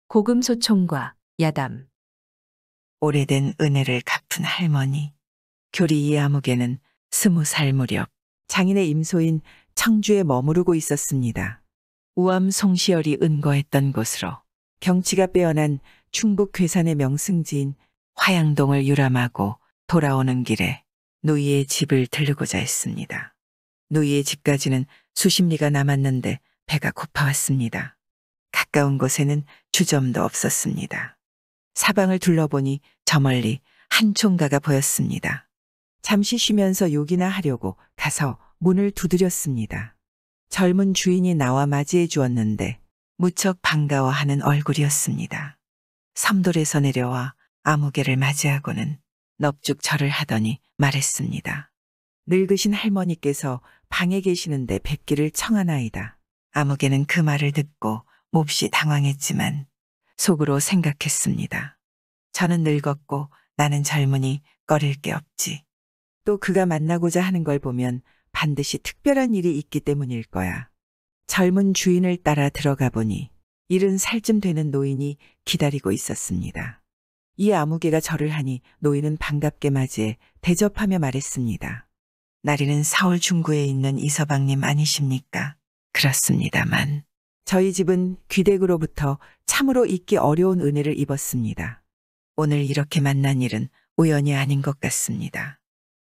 고금소총과 야담. 오래된 은혜를 갚은 할머니. 교리 이아무개는 20살 무렵 장인의 임소인 청주에 머무르고 있었습니다. 우암 송시열이 은거했던 곳으로 경치가 빼어난 충북 괴산의 명승지인 화양동을 유람하고 돌아오는 길에 누이의 집을 들르고자 했습니다. 누이의 집까지는 수십 리가 남았는데 배가 고파왔습니다. 가까운 곳에는 주점도 없었습니다. 사방을 둘러보니 저 멀리 한 총가가 보였습니다. 잠시 쉬면서 욕이나 하려고 가서 문을 두드렸습니다. 젊은 주인이 나와 맞이해 주었는데 무척 반가워하는 얼굴이었습니다. 섬돌에서 내려와 아무개를 맞이하고는 넙죽 절을 하더니 말했습니다. 늙으신 할머니께서 방에 계시는데 뵙기를 청하나이다. 아무개는 그 말을 듣고 몹시 당황했지만 속으로 생각했습니다. 저는 늙었고 나는 젊으니 꺼릴 게 없지. 또 그가 만나고자 하는 걸 보면 반드시 특별한 일이 있기 때문일 거야. 젊은 주인을 따라 들어가 보니 70살쯤 되는 노인이 기다리고 있었습니다. 이 아무개가 절을 하니 노인은 반갑게 맞이해 대접하며 말했습니다. 나리는 서울 중구에 있는 이서방님 아니십니까? 그렇습니다만 저희 집은 귀댁으로부터 참으로 잊기 어려운 은혜를 입었습니다. 오늘 이렇게 만난 일은 우연이 아닌 것 같습니다.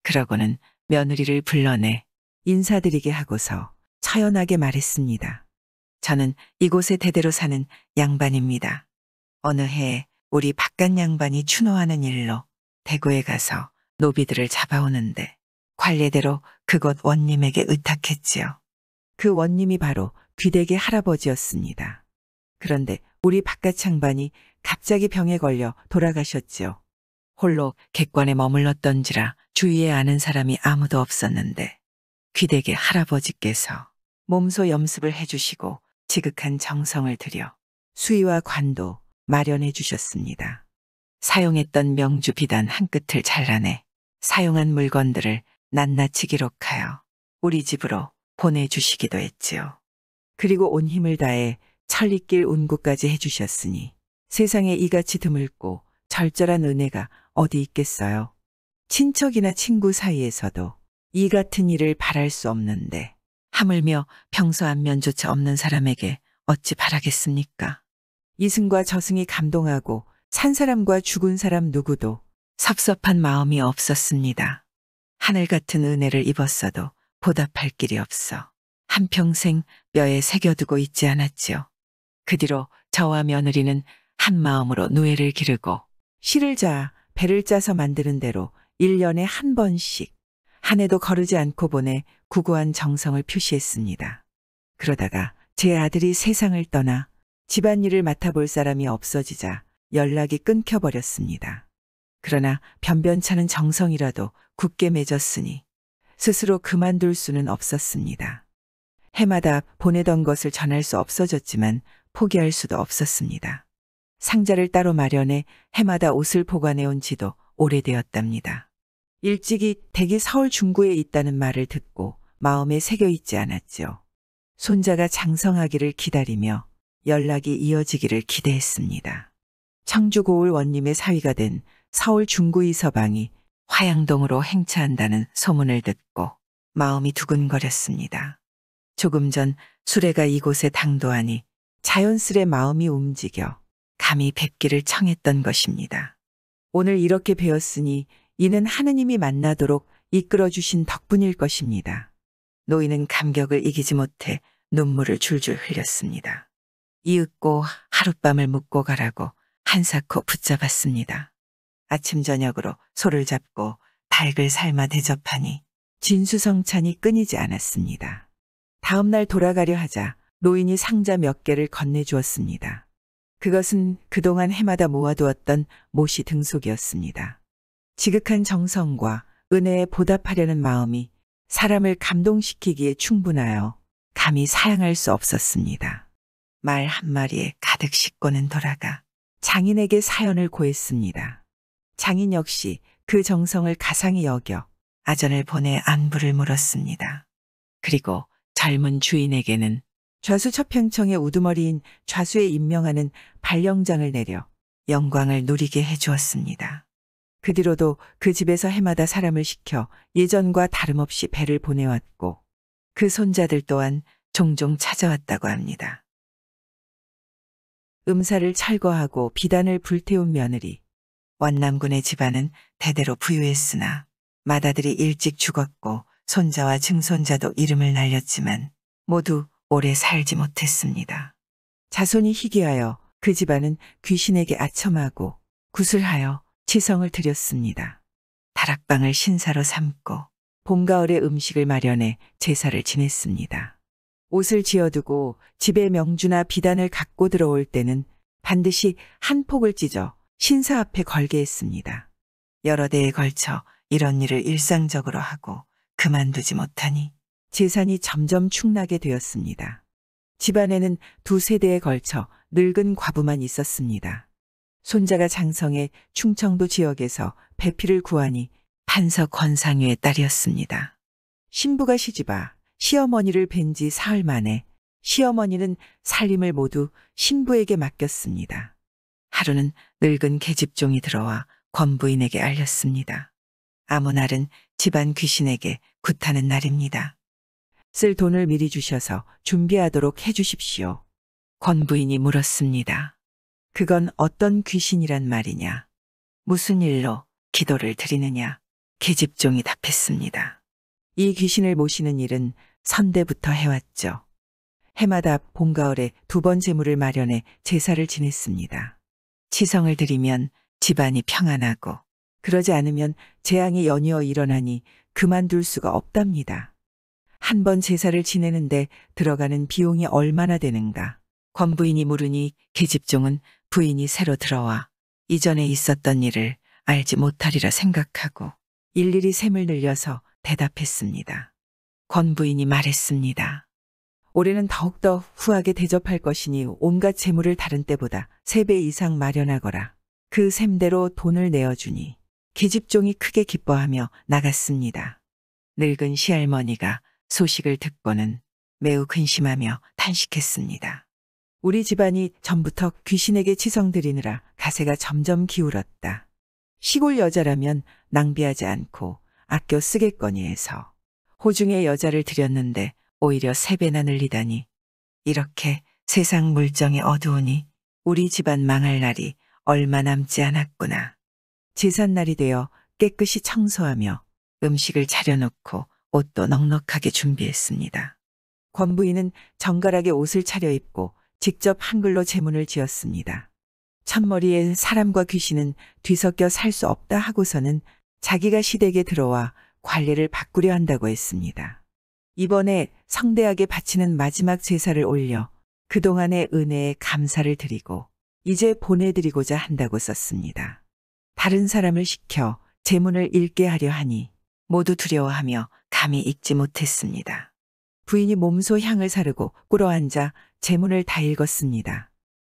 그러고는 며느리를 불러내 인사드리게 하고서 처연하게 말했습니다. 저는 이곳에 대대로 사는 양반입니다. 어느 해에 우리 바깥 양반이 추노하는 일로 대구에 가서 노비들을 잡아오는데 관례대로 그곳 원님에게 의탁했지요. 그 원님이 바로 귀댁의 할아버지였습니다. 그런데 우리 바깥 양반이 갑자기 병에 걸려 돌아가셨지요. 홀로 객관에 머물렀던지라 주위에 아는 사람이 아무도 없었는데 귀댁의 할아버지께서 몸소 염습을 해주시고 지극한 정성을 들여 수의와 관도 마련해 주셨습니다. 사용했던 명주 비단 한 끝을 잘라내 사용한 물건들을 낱낱이 기록하여 우리 집으로 보내주시기도 했지요. 그리고 온 힘을 다해 천리길 운구까지 해주셨으니 세상에 이같이 드물고 절절한 은혜가 어디 있겠어요. 친척이나 친구 사이에서도 이 같은 일을 바랄 수 없는데 하물며 평소 안면조차 없는 사람에게 어찌 바라겠습니까? 이승과 저승이 감동하고 산 사람과 죽은 사람 누구도 섭섭한 마음이 없었습니다. 하늘 같은 은혜를 입었어도 보답할 길이 없어 한평생 뼈에 새겨두고 있지 않았지요. 그 뒤로 저와 며느리는 한 마음으로 누에를 기르고 실을 자 배를 짜서 만드는 대로 1년에 한 번씩 한 해도 거르지 않고 보내 구구한 정성을 표시했습니다. 그러다가 제 아들이 세상을 떠나 집안일을 맡아볼 사람이 없어지자 연락이 끊겨버렸습니다. 그러나 변변찮은 정성이라도 굳게 맺었으니 스스로 그만둘 수는 없었습니다. 해마다 보내던 것을 전할 수 없어졌지만 포기할 수도 없었습니다. 상자를 따로 마련해 해마다 옷을 보관해온 지도 오래되었답니다. 일찍이 댁이 서울 중구에 있다는 말을 듣고 마음에 새겨 있지 않았죠. 손자가 장성하기를 기다리며 연락이 이어지기를 기대했습니다. 청주 고을 원님의 사위가 된 서울 중구 이서방이 화양동으로 행차한다는 소문을 듣고 마음이 두근거렸습니다. 조금 전 수레가 이곳에 당도하니 자연스레 마음이 움직여 감히 뵙기를 청했던 것입니다. 오늘 이렇게 뵈었으니 이는 하느님이 만나도록 이끌어주신 덕분일 것입니다. 노인은 감격을 이기지 못해 눈물을 줄줄 흘렸습니다. 이윽고 하룻밤을 묵고 가라고 한사코 붙잡았습니다. 아침 저녁으로 소를 잡고 닭을 삶아 대접하니 진수성찬이 끊이지 않았습니다. 다음 날 돌아가려 하자 노인이 상자 몇 개를 건네주었습니다. 그것은 그동안 해마다 모아두었던 모시 등속이었습니다. 지극한 정성과 은혜에 보답하려는 마음이 사람을 감동시키기에 충분하여 감히 사양할 수 없었습니다. 말 한마리에 가득 싣고는 돌아가 장인에게 사연을 고했습니다. 장인 역시 그 정성을 가상히 여겨 아전을 보내 안부를 물었습니다. 그리고 젊은 주인에게는 좌수 첩행청의 우두머리인 좌수에 임명하는 발령장을 내려 영광을 누리게 해주었습니다. 그 뒤로도 그 집에서 해마다 사람을 시켜 예전과 다름없이 배를 보내왔고 그 손자들 또한 종종 찾아왔다고 합니다. 음사를 철거하고 비단을 불태운 며느리. 원남군의 집안은 대대로 부유했으나 맏아들이 일찍 죽었고 손자와 증손자도 이름을 날렸지만 모두 오래 살지 못했습니다. 자손이 희귀하여 그 집안은 귀신에게 아첨하고 구슬하여 치성을 드렸습니다. 다락방을 신사로 삼고 봄가을에 음식을 마련해 제사를 지냈습니다. 옷을 지어두고 집에 명주나 비단을 갖고 들어올 때는 반드시 한 폭을 찢어 신사 앞에 걸게 했습니다. 여러 대에 걸쳐 이런 일을 일상적으로 하고 그만두지 못하니 재산이 점점 축나게 되었습니다. 집안에는 두 세대에 걸쳐 늙은 과부만 있었습니다. 손자가 장성해 충청도 지역에서 배필을 구하니 판서 권상유의 딸이었습니다. 신부가 시집와 시어머니를 뵌 지 사흘 만에 시어머니는 살림을 모두 신부에게 맡겼습니다. 하루는 늙은 계집종이 들어와 권부인에게 알렸습니다. 아무 날은 집안 귀신에게 굿하는 날입니다. 쓸 돈을 미리 주셔서 준비하도록 해주십시오. 권부인이 물었습니다. 그건 어떤 귀신이란 말이냐? 무슨 일로 기도를 드리느냐? 계집종이 답했습니다. 이 귀신을 모시는 일은 선대부터 해왔죠. 해마다 봄가을에 2번 제물을 마련해 제사를 지냈습니다. 치성을 드리면 집안이 평안하고 그러지 않으면 재앙이 연이어 일어나니 그만둘 수가 없답니다. 한 번 제사를 지내는데 들어가는 비용이 얼마나 되는가? 권부인이 물으니 계집종은 부인이 새로 들어와 이전에 있었던 일을 알지 못하리라 생각하고 일일이 셈을 늘려서 대답했습니다. 권부인이 말했습니다. 올해는 더욱더 후하게 대접할 것이니 온갖 재물을 다른 때보다 3배 이상 마련하거라. 그 셈대로 돈을 내어주니 계집종이 크게 기뻐하며 나갔습니다. 늙은 시할머니가 소식을 듣고는 매우 근심하며 탄식했습니다. 우리 집안이 전부터 귀신에게 치성드리느라 가세가 점점 기울었다. 시골 여자라면 낭비하지 않고 아껴 쓰겠거니 해서 호중의 여자를 들였는데 오히려 3배나 늘리다니 이렇게 세상 물정이 어두우니 우리 집안 망할 날이 얼마 남지 않았구나. 제삿날이 되어 깨끗이 청소하며 음식을 차려놓고 옷도 넉넉하게 준비했습니다. 권부인은 정갈하게 옷을 차려입고 직접 한글로 제문을 지었습니다. 첫머리에 사람과 귀신은 뒤섞여 살 수 없다 하고서는 자기가 시댁에 들어와 관례를 바꾸려 한다고 했습니다. 이번에 성대하게 바치는 마지막 제사를 올려 그동안의 은혜에 감사를 드리고 이제 보내드리고자 한다고 썼습니다. 다른 사람을 시켜 제문을 읽게 하려 하니 모두 두려워하며 감히 읽지 못했습니다. 부인이 몸소 향을 사르고 꿇어앉아 제문을 다 읽었습니다.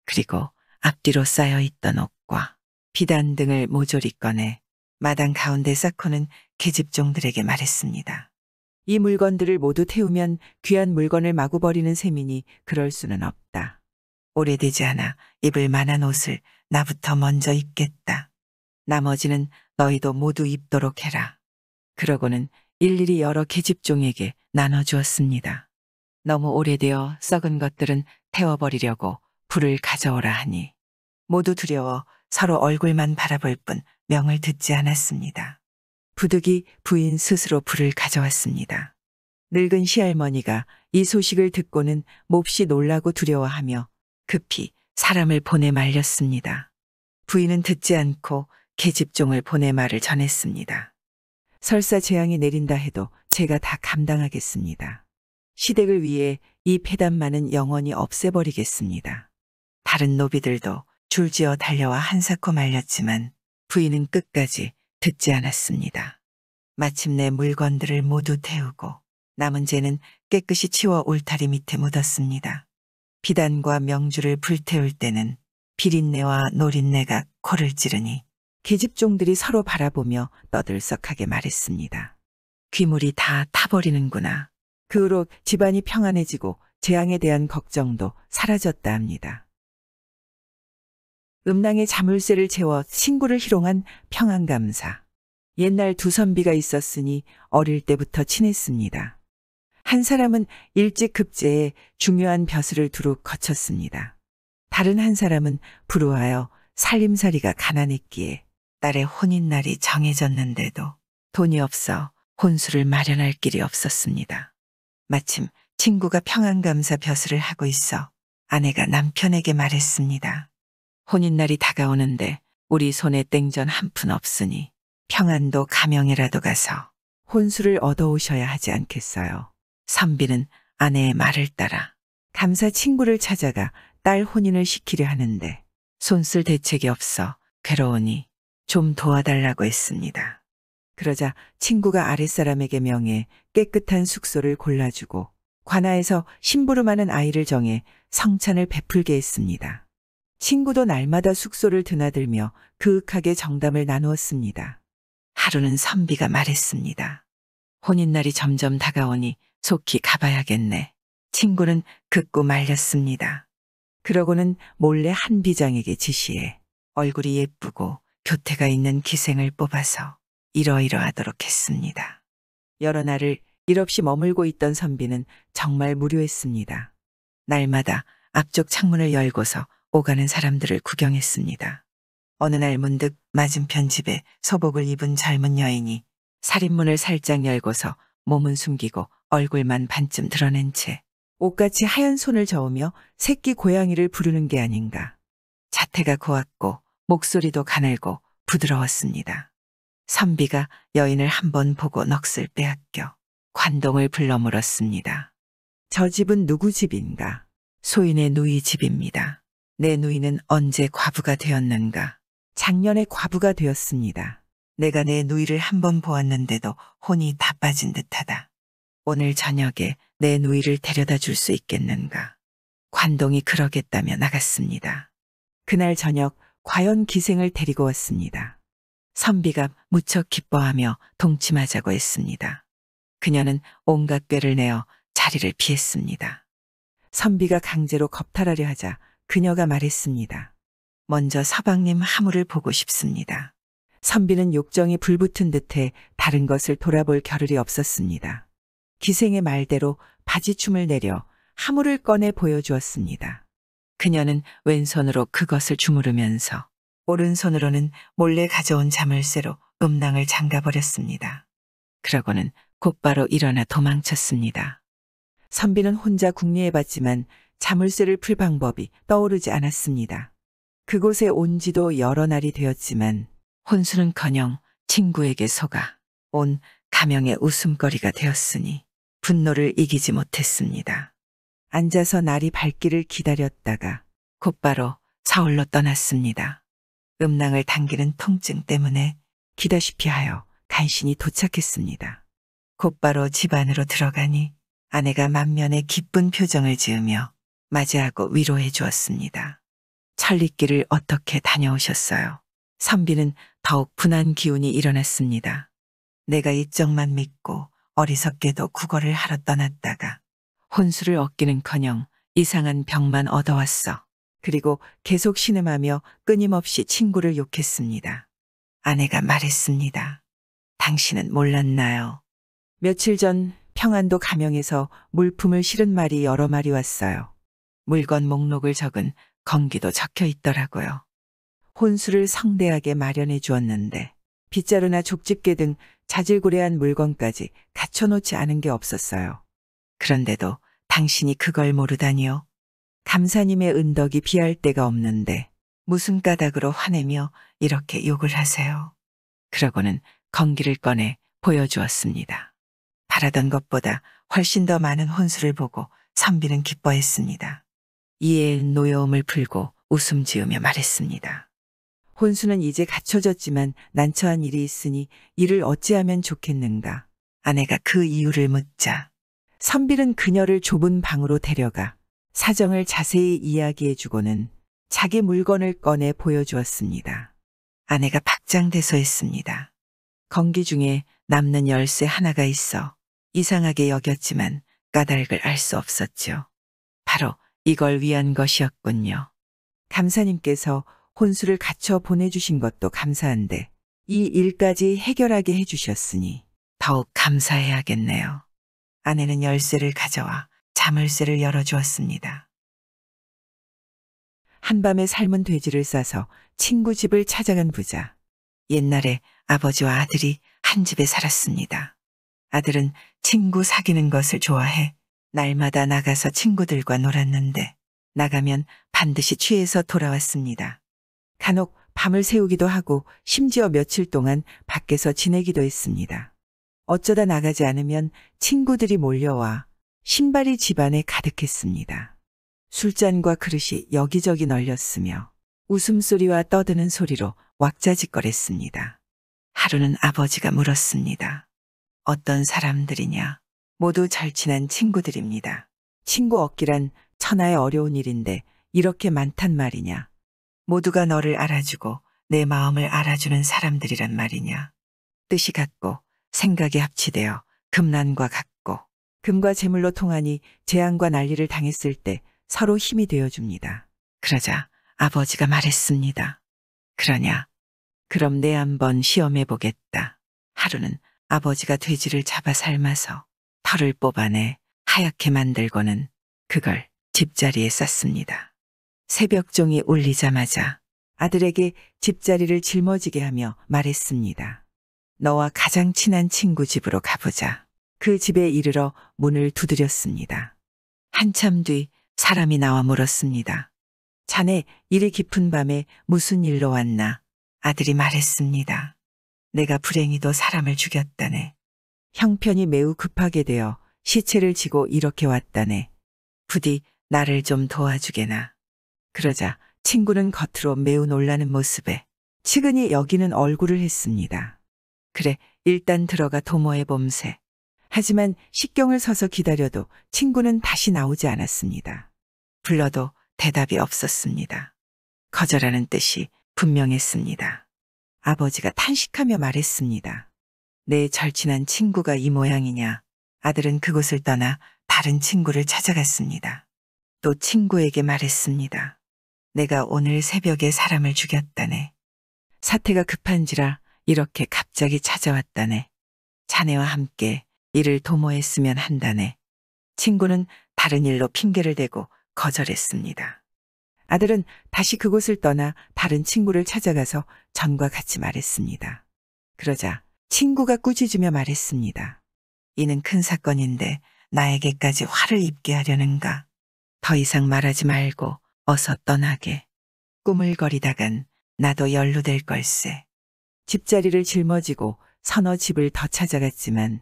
그리고 앞뒤로 쌓여있던 옷과 비단 등을 모조리 꺼내 마당 가운데 쌓고는 계집종들에게 말했습니다. 이 물건들을 모두 태우면 귀한 물건을 마구 버리는 셈이니 그럴 수는 없다. 오래되지 않아 입을 만한 옷을 나부터 먼저 입겠다. 나머지는 너희도 모두 입도록 해라. 그러고는 일일이 여러 계집종에게 나눠주었습니다. 너무 오래되어 썩은 것들은 태워버리려고 불을 가져오라 하니 모두 두려워 서로 얼굴만 바라볼 뿐 명을 듣지 않았습니다. 부득이 부인 스스로 불을 가져왔습니다. 늙은 시할머니가 이 소식을 듣고는 몹시 놀라고 두려워하며 급히 사람을 보내 말렸습니다. 부인은 듣지 않고 계집종을 보내 말을 전했습니다. 설사 재앙이 내린다 해도 제가 다 감당하겠습니다. 시댁을 위해 이 폐단만은 영원히 없애버리겠습니다. 다른 노비들도 줄지어 달려와 한사코 말렸지만 부인은 끝까지 듣지 않았습니다. 마침내 물건들을 모두 태우고 남은 재는 깨끗이 치워 울타리 밑에 묻었습니다. 비단과 명주를 불태울 때는 비린내와 노린내가 코를 찌르니 계집종들이 서로 바라보며 떠들썩하게 말했습니다. 귀물이 다 타버리는구나. 그 후로 집안이 평안해지고 재앙에 대한 걱정도 사라졌다 합니다. 음낭에 자물쇠를 채워 친구를 희롱한 평안감사. 옛날 두 선비가 있었으니 어릴 때부터 친했습니다. 한 사람은 일찍 급제에 중요한 벼슬을 두루 거쳤습니다. 다른 한 사람은 불우하여 살림살이가 가난했기에 딸의 혼인날이 정해졌는데도 돈이 없어 혼수를 마련할 길이 없었습니다. 마침 친구가 평안감사 벼슬을 하고 있어 아내가 남편에게 말했습니다. 혼인날이 다가오는데 우리 손에 땡전 한 푼 없으니 평안도 가명이라도 가서 혼수를 얻어오셔야 하지 않겠어요. 선비는 아내의 말을 따라 감사 친구를 찾아가 딸 혼인을 시키려 하는데 손쓸 대책이 없어 괴로우니 좀 도와달라고 했습니다. 그러자 친구가 아랫사람에게 명해 깨끗한 숙소를 골라주고 관아에서 심부름하는 아이를 정해 성찬을 베풀게 했습니다. 친구도 날마다 숙소를 드나들며 그윽하게 정담을 나누었습니다. 하루는 선비가 말했습니다. 혼인날이 점점 다가오니 속히 가봐야겠네. 친구는 극구 말렸습니다. 그러고는 몰래 한 비장에게 지시해 얼굴이 예쁘고 교태가 있는 기생을 뽑아서 이러이러하도록 했습니다. 여러 날을 일 없이 머물고 있던 선비는 정말 무료했습니다. 날마다 앞쪽 창문을 열고서 오가는 사람들을 구경했습니다. 어느 날 문득 맞은편 집에 소복을 입은 젊은 여인이 살인문을 살짝 열고서 몸은 숨기고 얼굴만 반쯤 드러낸 채 옷같이 하얀 손을 저으며 새끼 고양이를 부르는 게 아닌가. 자태가 고왔고 목소리도 가늘고 부드러웠습니다. 선비가 여인을 한번 보고 넋을 빼앗겨 관동을 불러 물었습니다. 저 집은 누구 집인가? 소인의 누이 집입니다. 내 누이는 언제 과부가 되었는가? 작년에 과부가 되었습니다. 내가 내 누이를 한번 보았는데도 혼이 다 빠진 듯하다. 오늘 저녁에 내 누이를 데려다 줄 수 있겠는가? 관동이 그러겠다며 나갔습니다. 그날 저녁 과연 기생을 데리고 왔습니다. 선비가 무척 기뻐하며 동침하자고 했습니다. 그녀는 온갖 꾀를 내어 자리를 피했습니다. 선비가 강제로 겁탈하려 하자 그녀가 말했습니다. 먼저 서방님 하물을 보고 싶습니다. 선비는 욕정이 불붙은 듯해 다른 것을 돌아볼 겨를이 없었습니다. 기생의 말대로 바지춤을 내려 하물을 꺼내 보여주었습니다. 그녀는 왼손으로 그것을 주무르면서 오른손으로는 몰래 가져온 자물쇠로 음낭을 잠가버렸습니다. 그러고는 곧바로 일어나 도망쳤습니다. 선비는 혼자 궁리해봤지만 자물쇠를 풀 방법이 떠오르지 않았습니다. 그곳에 온 지도 여러 날이 되었지만 혼수는커녕 친구에게 속아 온 가명의 웃음거리가 되었으니 분노를 이기지 못했습니다. 앉아서 날이 밝기를 기다렸다가 곧바로 서울로 떠났습니다. 음낭을 당기는 통증 때문에 기다시피 하여 간신히 도착했습니다. 곧바로 집 안으로 들어가니 아내가 만면에 기쁜 표정을 지으며 맞이하고 위로해 주었습니다. 천리길을 어떻게 다녀오셨어요? 선비는 더욱 분한 기운이 일어났습니다. 내가 이쪽만 믿고 어리석게도 구걸을 하러 떠났다가 혼수를 얻기는커녕 이상한 병만 얻어왔어. 그리고 계속 신음하며 끊임없이 친구를 욕했습니다. 아내가 말했습니다. 당신은 몰랐나요? 며칠 전 평안도 가명에서 물품을 실은 말이 여러 마리 왔어요. 물건 목록을 적은 건기도 적혀 있더라고요. 혼수를 성대하게 마련해 주었는데 빗자루나 족집게 등 자질구레한 물건까지 갖춰놓지 않은 게 없었어요. 그런데도 당신이 그걸 모르다니요? 감사님의 은덕이 비할 데가 없는데 무슨 까닭으로 화내며 이렇게 욕을 하세요? 그러고는 건기를 꺼내 보여주었습니다. 바라던 것보다 훨씬 더 많은 혼수를 보고 선비는 기뻐했습니다. 이에 노여움을 풀고 웃음 지으며 말했습니다. 혼수는 이제 갖춰졌지만 난처한 일이 있으니 이를 어찌하면 좋겠는가. 아내가 그 이유를 묻자 선비는 그녀를 좁은 방으로 데려가 사정을 자세히 이야기해주고는 자기 물건을 꺼내 보여주었습니다. 아내가 박장대소했습니다. 건기 중에 남는 열쇠 하나가 있어 이상하게 여겼지만 까닭을 알 수 없었죠. 바로 이걸 위한 것이었군요. 감사님께서 혼수를 갖춰 보내주신 것도 감사한데 이 일까지 해결하게 해주셨으니 더욱 감사해야겠네요. 아내는 열쇠를 가져와 자물쇠를 열어주었습니다. 한밤에 삶은 돼지를 싸서 친구 집을 찾아간 부자. 옛날에 아버지와 아들이 한 집에 살았습니다. 아들은 친구 사귀는 것을 좋아해 날마다 나가서 친구들과 놀았는데 나가면 반드시 취해서 돌아왔습니다. 간혹 밤을 새우기도 하고 심지어 며칠 동안 밖에서 지내기도 했습니다. 어쩌다 나가지 않으면 친구들이 몰려와 신발이 집안에 가득했습니다. 술잔과 그릇이 여기저기 널렸으며 웃음소리와 떠드는 소리로 왁자지껄했습니다. 하루는 아버지가 물었습니다. 어떤 사람들이냐? 모두 절친한 친구들입니다. 친구 얻기란 천하의 어려운 일인데 이렇게 많단 말이냐? 모두가 너를 알아주고 내 마음을 알아주는 사람들이란 말이냐? 뜻이 같고 생각이 합치되어 금란과 같고 금과 재물로 통하니 재앙과 난리를 당했을 때 서로 힘이 되어줍니다. 그러자 아버지가 말했습니다. 그러냐? 그럼 내 한번 시험해보겠다. 하루는 아버지가 돼지를 잡아 삶아서 털을 뽑아내 하얗게 만들고는 그걸 집자리에 쌌습니다. 새벽종이 울리자마자 아들에게 집자리를 짊어지게 하며 말했습니다. 너와 가장 친한 친구 집으로 가보자. 그 집에 이르러 문을 두드렸습니다. 한참 뒤 사람이 나와 물었습니다. 자네 이리 깊은 밤에 무슨 일로 왔나? 아들이 말했습니다. 내가 불행히도 사람을 죽였다네. 형편이 매우 급하게 되어 시체를 지고 이렇게 왔다네. 부디 나를 좀 도와주게나. 그러자 친구는 겉으로 매우 놀라는 모습에 측은히 여기는 얼굴을 했습니다. 그래, 일단 들어가 도모해 봄세. 하지만 식경을 서서 기다려도 친구는 다시 나오지 않았습니다. 불러도 대답이 없었습니다. 거절하는 뜻이 분명했습니다. 아버지가 탄식하며 말했습니다. 내 절친한 친구가 이 모양이냐? 아들은 그곳을 떠나 다른 친구를 찾아갔습니다. 또 친구에게 말했습니다. 내가 오늘 새벽에 사람을 죽였다네. 사태가 급한지라 이렇게 갑자기 찾아왔다네. 자네와 함께 이를 도모했으면 한다네. 친구는 다른 일로 핑계를 대고 거절했습니다. 아들은 다시 그곳을 떠나 다른 친구를 찾아가서 전과 같이 말했습니다. 그러자 친구가 꾸짖으며 말했습니다. 이는 큰 사건인데 나에게까지 화를 입게 하려는가? 더 이상 말하지 말고 어서 떠나게. 꾸물거리다간 나도 연루될 걸세. 집자리를 짊어지고 서너 집을 더 찾아갔지만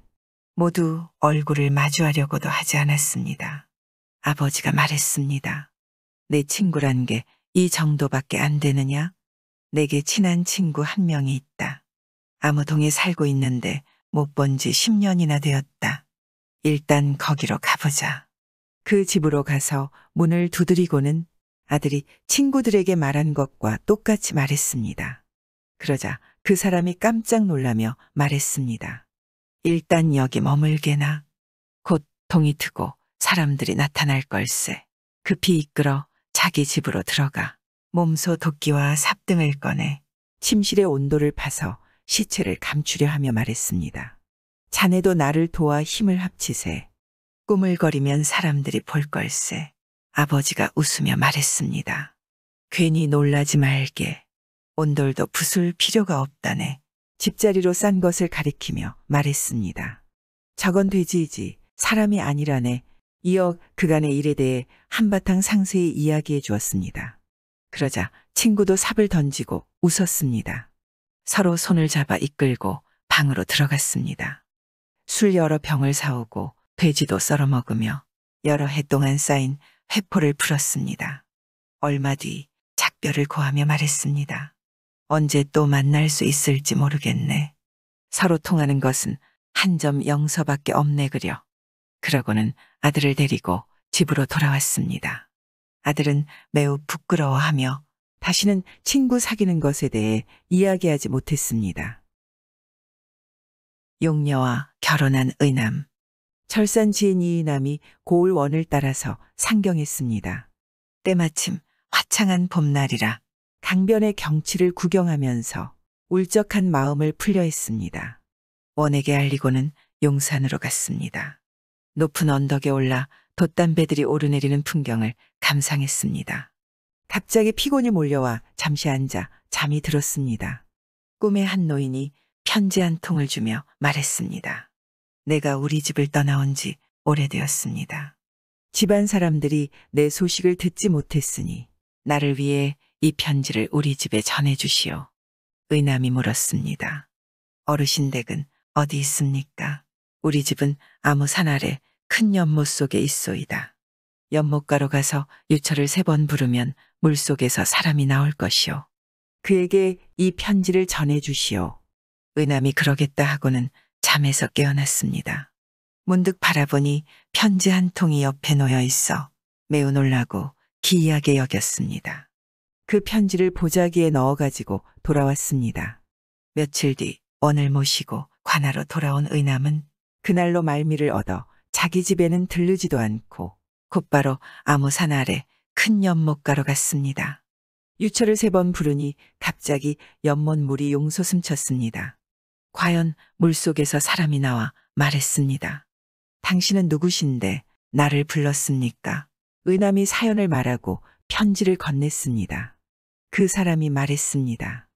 모두 얼굴을 마주하려고도 하지 않았습니다. 아버지가 말했습니다. 내 친구란 게 이 정도밖에 안 되느냐? 내게 친한 친구 한 명이 있다. 아무 동에 살고 있는데 못 본 지 10년이나 되었다. 일단 거기로 가보자. 그 집으로 가서 문을 두드리고는 아들이 친구들에게 말한 것과 똑같이 말했습니다. 그러자 그 사람이 깜짝 놀라며 말했습니다. 일단 여기 머물게나. 곧 동이 트고 사람들이 나타날 걸세. 급히 이끌어 자기 집으로 들어가 몸소 도끼와 삽등을 꺼내 침실의 온도를 파서 시체를 감추려 하며 말했습니다. 자네도 나를 도와 힘을 합치세. 꾸물거리면 사람들이 볼 걸세. 아버지가 웃으며 말했습니다. 괜히 놀라지 말게. 온돌도 부술 필요가 없다네. 집자리로 싼 것을 가리키며 말했습니다. 저건 돼지이지 사람이 아니라네. 이어 그간의 일에 대해 한바탕 상세히 이야기해 주었습니다. 그러자 친구도 삽을 던지고 웃었습니다. 서로 손을 잡아 이끌고 방으로 들어갔습니다. 술 여러 병을 사오고 돼지도 썰어 먹으며 여러 해 동안 쌓인 회포를 풀었습니다. 얼마 뒤 작별을 고하며 말했습니다. 언제 또 만날 수 있을지 모르겠네. 서로 통하는 것은 한 점 영서밖에 없네 그려. 그러고는 아들을 데리고 집으로 돌아왔습니다. 아들은 매우 부끄러워하며 다시는 친구 사귀는 것에 대해 이야기하지 못했습니다. 용녀와 결혼한 의남. 철산 지인 이의남이 고을 원을 따라서 상경했습니다. 때마침 화창한 봄날이라 강변의 경치를 구경하면서 울적한 마음을 풀려 했습니다. 원에게 알리고는 용산으로 갔습니다. 높은 언덕에 올라 돛담배들이 오르내리는 풍경을 감상했습니다. 갑자기 피곤이 몰려와 잠시 앉아 잠이 들었습니다. 꿈의 한 노인이 편지 한 통을 주며 말했습니다. 내가 우리 집을 떠나온 지 오래되었습니다. 집안 사람들이 내 소식을 듣지 못했으니 나를 위해 이 편지를 우리 집에 전해주시오. 의남이 물었습니다. 어르신 댁은 어디 있습니까? 우리 집은 아무 산 아래 큰 연못 속에 있소이다. 연못가로 가서 유철을 3번 부르면 물속에서 사람이 나올 것이오. 그에게 이 편지를 전해주시오. 의남이 그러겠다 하고는 잠에서 깨어났습니다. 문득 바라보니 편지 한 통이 옆에 놓여 있어 매우 놀라고 기이하게 여겼습니다. 그 편지를 보자기에 넣어가지고 돌아왔습니다. 며칠 뒤 원을 모시고 관하로 돌아온 의남은 그날로 말미를 얻어 자기 집에는 들르지도 않고 곧바로 아무 산 아래 큰 연못가로 갔습니다. 유철을 3번 부르니 갑자기 연못 물이 용솟음쳤습니다. 과연 물속에서 사람이 나와 말했습니다. 당신은 누구신데 나를 불렀습니까? 의남이 사연을 말하고 편지를 건넸습니다. 그 사람이 말했습니다.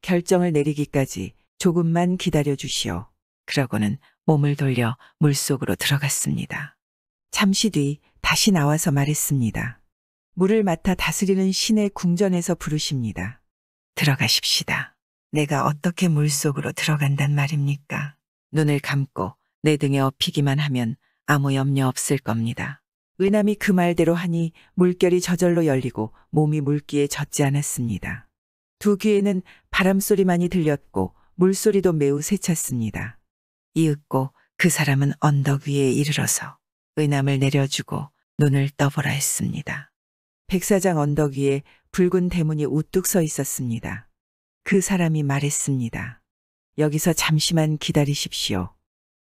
결정을 내리기까지 조금만 기다려 주시오. 그러고는 몸을 돌려 물속으로 들어갔습니다. 잠시 뒤 다시 나와서 말했습니다. 물을 맡아 다스리는 신의 궁전에서 부르십니다. 들어가십시다. 내가 어떻게 물속으로 들어간단 말입니까? 눈을 감고 내 등에 엎이기만 하면 아무 염려 없을 겁니다. 의남이 그 말대로 하니 물결이 저절로 열리고 몸이 물기에 젖지 않았습니다. 두 귀에는 바람소리만이 들렸고 물소리도 매우 세찼습니다. 이윽고 그 사람은 언덕 위에 이르러서 의남을 내려주고 눈을 떠보라 했습니다. 백사장 언덕 위에 붉은 대문이 우뚝 서 있었습니다. 그 사람이 말했습니다. 여기서 잠시만 기다리십시오.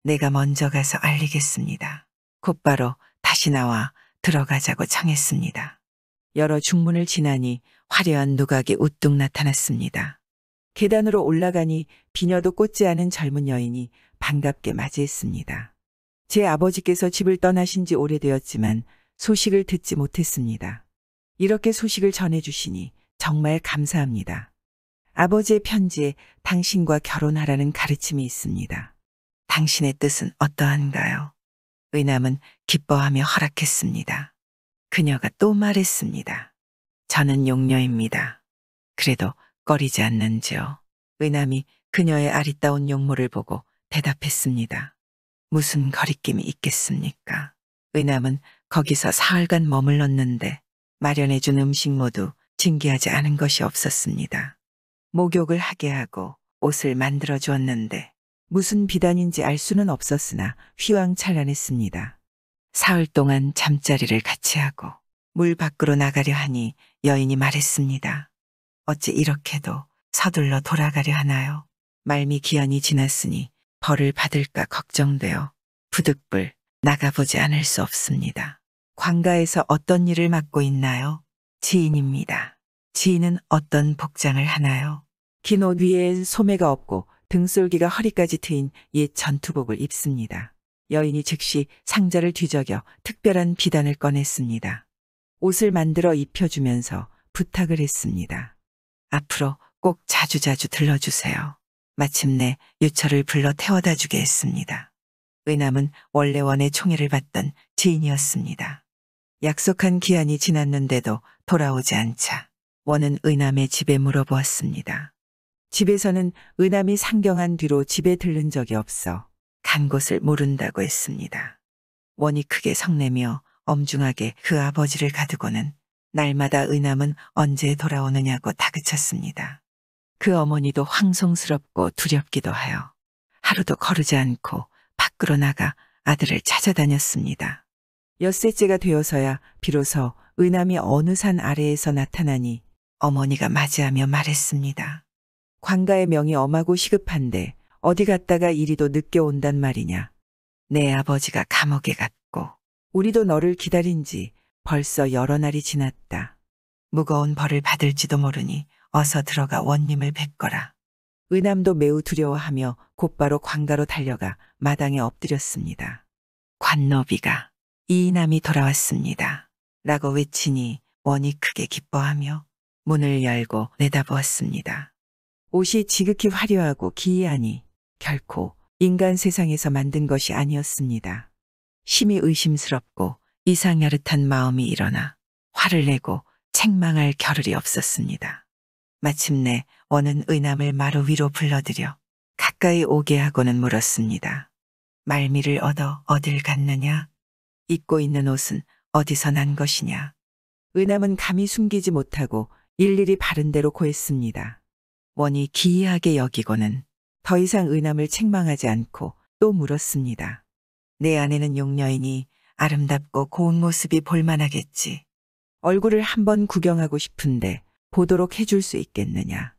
내가 먼저 가서 알리겠습니다. 곧바로 다시 나와 들어가자고 청했습니다. 여러 중문을 지나니 화려한 누각이 우뚝 나타났습니다. 계단으로 올라가니 비녀도 꽂지 않은 젊은 여인이 반갑게 맞이했습니다. 제 아버지께서 집을 떠나신 지 오래되었지만 소식을 듣지 못했습니다. 이렇게 소식을 전해주시니 정말 감사합니다. 아버지의 편지에 당신과 결혼하라는 가르침이 있습니다. 당신의 뜻은 어떠한가요? 의남은 기뻐하며 허락했습니다. 그녀가 또 말했습니다. 저는 용녀입니다. 그래도 꺼리지 않는지요. 의남이 그녀의 아리따운 용모를 보고 대답했습니다. 무슨 거리낌이 있겠습니까? 의남은 거기서 사흘간 머물렀는데 마련해준 음식 모두 진기하지 않은 것이 없었습니다. 목욕을 하게 하고 옷을 만들어 주었는데 무슨 비단인지 알 수는 없었으나 휘황찬란했습니다. 사흘 동안 잠자리를 같이 하고 물 밖으로 나가려 하니 여인이 말했습니다. 어찌 이렇게도 서둘러 돌아가려 하나요? 말미 기한이 지났으니 벌을 받을까 걱정되어 부득불 나가보지 않을 수 없습니다. 관가에서 어떤 일을 맡고 있나요? 지인입니다. 지인은 어떤 복장을 하나요? 긴 옷 위엔 소매가 없고 등솔기가 허리까지 트인 옛 전투복을 입습니다. 여인이 즉시 상자를 뒤적여 특별한 비단을 꺼냈습니다. 옷을 만들어 입혀주면서 부탁을 했습니다. 앞으로 꼭 자주자주 들러주세요. 마침내 유철을 불러 태워다 주게 했습니다. 의남은 원래 원의 총애를 받던 지인이었습니다. 약속한 기한이 지났는데도 돌아오지 않자 원은 의남의 집에 물어보았습니다. 집에서는 의남이 상경한 뒤로 집에 들른 적이 없어 간 곳을 모른다고 했습니다. 원이 크게 성내며 엄중하게 그 아버지를 가두고는 날마다 의남은 언제 돌아오느냐고 다그쳤습니다. 그 어머니도 황송스럽고 두렵기도 하여 하루도 거르지 않고 밖으로 나가 아들을 찾아다녔습니다. 엿새째가 되어서야 비로소 의남이 어느 산 아래에서 나타나니 어머니가 맞이하며 말했습니다. 관가의 명이 엄하고 시급한데 어디 갔다가 이리도 늦게 온단 말이냐. 내 아버지가 감옥에 갔고 우리도 너를 기다린 지 벌써 여러 날이 지났다. 무거운 벌을 받을지도 모르니 어서 들어가 원님을 뵙거라. 의남도 매우 두려워하며 곧바로 관가로 달려가 마당에 엎드렸습니다. 관노비가 이인남이 돌아왔습니다. 라고 외치니 원이 크게 기뻐하며 문을 열고 내다보았습니다. 옷이 지극히 화려하고 기이하니 결코 인간 세상에서 만든 것이 아니었습니다. 심히 의심스럽고 이상야릇한 마음이 일어나 화를 내고 책망할 겨를이 없었습니다. 마침내 원은 의남을 마루 위로 불러들여 가까이 오게 하고는 물었습니다. 말미를 얻어 어딜 갔느냐? 입고 있는 옷은 어디서 난 것이냐? 의남은 감히 숨기지 못하고 일일이 바른 대로 고했습니다. 원이 기이하게 여기고는 더 이상 의남을 책망하지 않고 또 물었습니다. 내 아내는 용녀이니 아름답고 고운 모습이 볼만하겠지. 얼굴을 한번 구경하고 싶은데 보도록 해줄 수 있겠느냐.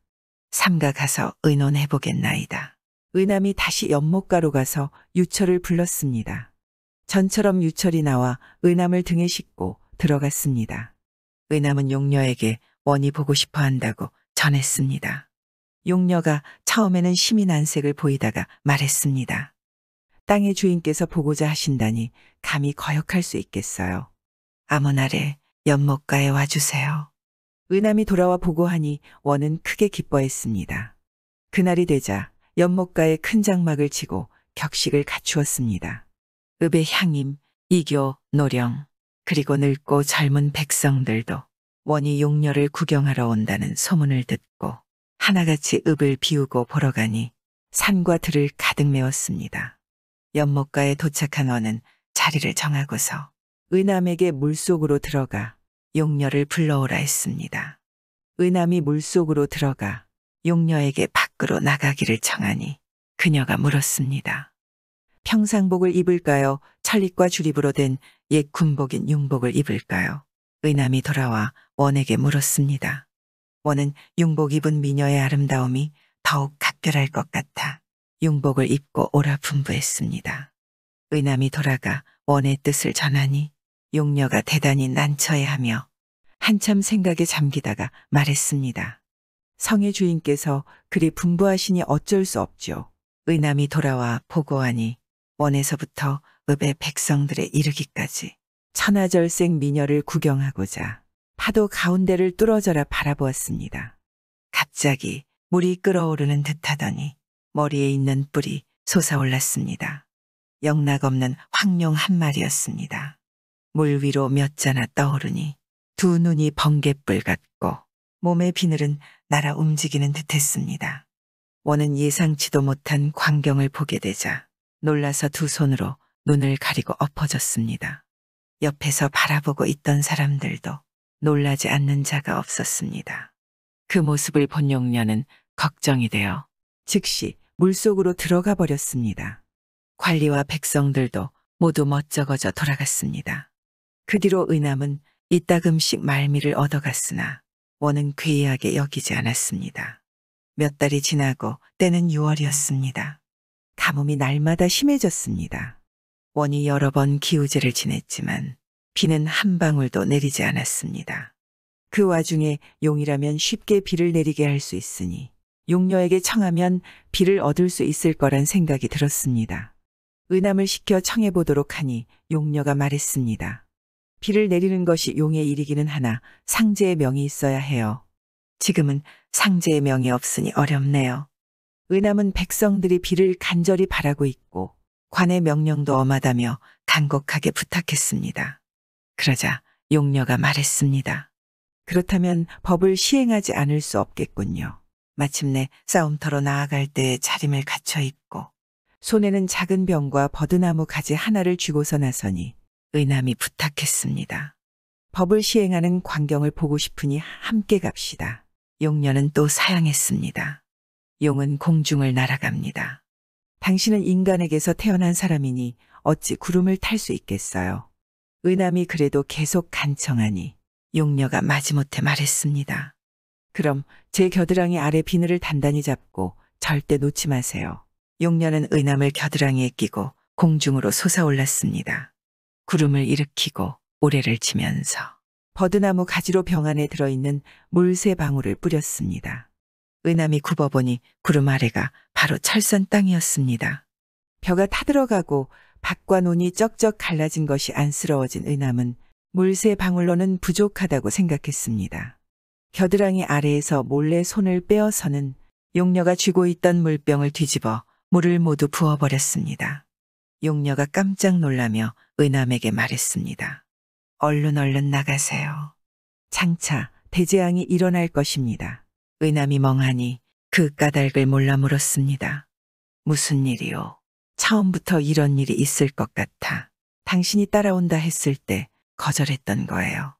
삼가 가서 의논해보겠나이다. 의남이 다시 연못가로 가서 유철을 불렀습니다. 전처럼 유철이 나와 의남을 등에 싣고 들어갔습니다. 의남은 용녀에게 원이 보고 싶어 한다고 전했습니다. 용녀가 처음에는 심히 난색을 보이다가 말했습니다. 땅의 주인께서 보고자 하신다니 감히 거역할 수 있겠어요. 아무 날에 연못가에 와주세요. 의남이 돌아와 보고하니 원은 크게 기뻐했습니다. 그날이 되자 연못가에 큰 장막을 치고 격식을 갖추었습니다. 읍의 향임, 이교, 노령, 그리고 늙고 젊은 백성들도 원이 용녀를 구경하러 온다는 소문을 듣고 하나같이 읍을 비우고 보러 가니 산과 들을 가득 메웠습니다. 연못가에 도착한 원은 자리를 정하고서 의남에게 물속으로 들어가 용녀를 불러오라 했습니다. 의남이 물속으로 들어가 용녀에게 밖으로 나가기를 청하니 그녀가 물었습니다. 평상복을 입을까요? 철립과 주립으로 된 옛 군복인 융복을 입을까요? 의남이 돌아와 원에게 물었습니다. 원은 융복 입은 미녀의 아름다움이 더욱 각별할 것 같아 융복을 입고 오라 분부했습니다. 의남이 돌아가 원의 뜻을 전하니 용녀가 대단히 난처해하며 한참 생각에 잠기다가 말했습니다. 성의 주인께서 그리 분부하시니 어쩔 수 없죠. 의남이 돌아와 보고하니 원에서부터 읍의 백성들에 이르기까지 천하절색 미녀를 구경하고자 파도 가운데를 뚫어져라 바라보았습니다. 갑자기 물이 끓어오르는 듯하더니 머리에 있는 뿔이 솟아올랐습니다. 영락없는 황룡 한 마리였습니다. 물 위로 몇 자나 떠오르니 두 눈이 번갯불 같고 몸의 비늘은 날아 움직이는 듯했습니다. 원은 예상치도 못한 광경을 보게 되자 놀라서 두 손으로 눈을 가리고 엎어졌습니다. 옆에서 바라보고 있던 사람들도 놀라지 않는 자가 없었습니다. 그 모습을 본 용녀는 걱정이 되어 즉시 물속으로 들어가 버렸습니다. 관리와 백성들도 모두 멋쩍어져 돌아갔습니다. 그 뒤로 의남은 이따금씩 말미를 얻어갔으나 원은 괴이하게 여기지 않았습니다. 몇 달이 지나고 때는 6월이었습니다. 가뭄이 날마다 심해졌습니다. 원이 여러 번 기우제를 지냈지만 비는 한 방울도 내리지 않았습니다. 그 와중에 용이라면 쉽게 비를 내리게 할 수 있으니 용녀에게 청하면 비를 얻을 수 있을 거란 생각이 들었습니다. 의남을 시켜 청해보도록 하니 용녀가 말했습니다. 비를 내리는 것이 용의 일이기는 하나 상제의 명이 있어야 해요. 지금은 상제의 명이 없으니 어렵네요. 의남은 백성들이 비를 간절히 바라고 있고 관의 명령도 엄하다며 간곡하게 부탁했습니다. 그러자 용녀가 말했습니다. 그렇다면 법을 시행하지 않을 수 없겠군요. 마침내 싸움터로 나아갈 때에 차림을 갖춰 입고 손에는 작은 병과 버드나무 가지 하나를 쥐고서 나서니 의남이 부탁했습니다. 법을 시행하는 광경을 보고 싶으니 함께 갑시다. 용녀는 또 사양했습니다. 용은 공중을 날아갑니다. 당신은 인간에게서 태어난 사람이니 어찌 구름을 탈 수 있겠어요. 의남이 그래도 계속 간청하니 용녀가 마지못해 말했습니다. 그럼 제 겨드랑이 아래 비늘을 단단히 잡고 절대 놓지 마세요. 용녀는 의남을 겨드랑이에 끼고 공중으로 솟아올랐습니다. 구름을 일으키고 오래를 치면서 버드나무 가지로 병 안에 들어있는 물새 방울을 뿌렸습니다. 의남이 굽어보니 구름 아래가 바로 철선 땅이었습니다. 벼가 타들어가고 밭과 논이 쩍쩍 갈라진 것이 안쓰러워진 의남은 물새 방울로는 부족하다고 생각했습니다. 겨드랑이 아래에서 몰래 손을 빼어서는 용녀가 쥐고 있던 물병을 뒤집어 물을 모두 부어버렸습니다. 용녀가 깜짝 놀라며 의남에게 말했습니다. 얼른 나가세요. 장차 대재앙이 일어날 것입니다. 의남이 멍하니 그 까닭을 몰라 물었습니다. 무슨 일이요? 처음부터 이런 일이 있을 것 같아 당신이 따라온다 했을 때 거절했던 거예요.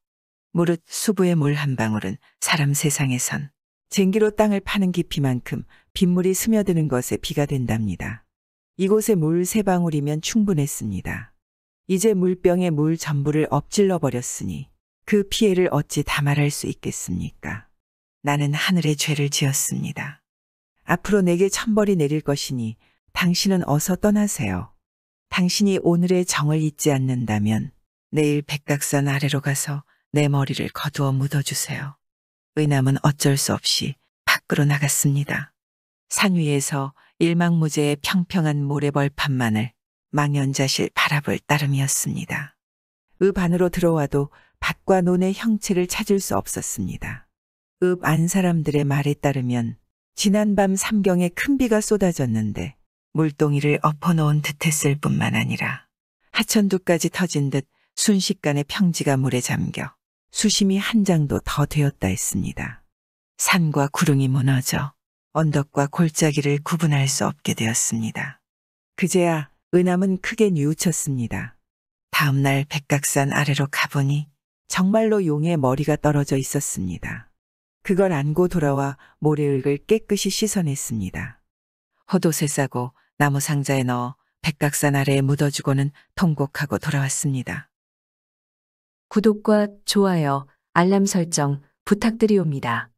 무릇 수부의 물 한 방울은 사람 세상에선 쟁기로 땅을 파는 깊이만큼 빗물이 스며드는 것에 비가 된답니다. 이곳에 물 3방울이면 충분했습니다. 이제 물병에 물 전부를 엎질러 버렸으니 그 피해를 어찌 다 말할 수 있겠습니까? 나는 하늘에 죄를 지었습니다. 앞으로 내게 천벌이 내릴 것이니 당신은 어서 떠나세요. 당신이 오늘의 정을 잊지 않는다면 내일 백각산 아래로 가서 내 머리를 거두어 묻어주세요. 의남은 어쩔 수 없이 밖으로 나갔습니다. 산 위에서 일망무제의 평평한 모래벌판만을 망연자실 바라볼 따름이었습니다. 읍 안으로 들어와도 밭과 논의 형체를 찾을 수 없었습니다. 읍 안 사람들의 말에 따르면 지난밤 삼경에 큰 비가 쏟아졌는데 물동이를 엎어놓은 듯했을 뿐만 아니라 하천두까지 터진 듯 순식간에 평지가 물에 잠겨 수심이 한 장도 더 되었다 했습니다. 산과 구릉이 무너져 언덕과 골짜기를 구분할 수 없게 되었습니다. 그제야 의남은 크게 뉘우쳤습니다. 다음 날 백각산 아래로 가보니 정말로 용의 머리가 떨어져 있었습니다. 그걸 안고 돌아와 모래흙을 깨끗이 씻어냈습니다. 헛옷에 싸고 나무 상자에 넣어 백각산 아래에 묻어주고는 통곡하고 돌아왔습니다. 구독과 좋아요, 알람 설정 부탁드리옵니다.